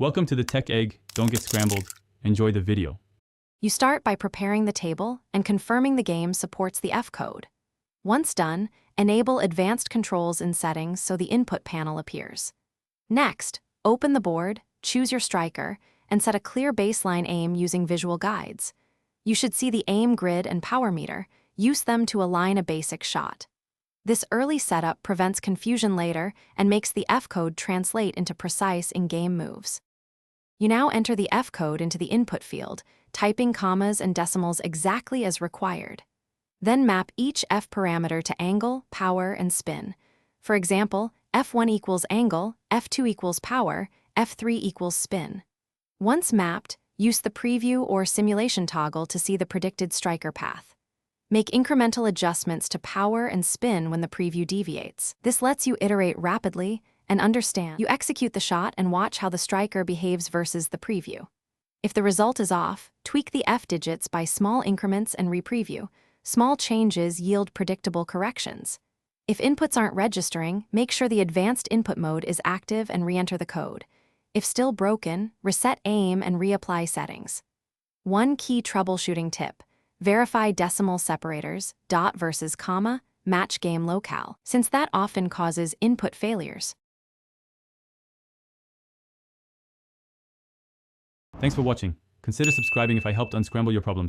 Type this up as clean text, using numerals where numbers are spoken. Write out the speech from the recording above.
Welcome to the Tech Egg. Don't get scrambled. Enjoy the video. You start by preparing the table and confirming the game supports the F code. Once done, enable advanced controls in settings so the input panel appears. Next, open the board, choose your striker, and set a clear baseline aim using visual guides. You should see the aim grid and power meter. Use them to align a basic shot. This early setup prevents confusion later and makes the F code translate into precise in-game moves. You now enter the F code into the input field, typing commas and decimals exactly as required. Then map each F parameter to angle, power, and spin. For example, F1 equals angle, F2 equals power, F3 equals spin. Once mapped, use the preview or simulation toggle to see the predicted striker path. Make incremental adjustments to power and spin when the preview deviates. This lets you iterate rapidly and understand. You execute the shot and watch how the striker behaves versus the preview. If the result is off, tweak the F digits by small increments and re-preview. Small changes yield predictable corrections. If inputs aren't registering, make sure the advanced input mode is active and re-enter the code. If still broken, reset aim and reapply settings. One key troubleshooting tip: verify decimal separators, dot versus comma, match game locale, since that often causes input failures. Thanks for watching. Consider subscribing if I helped unscramble your problems.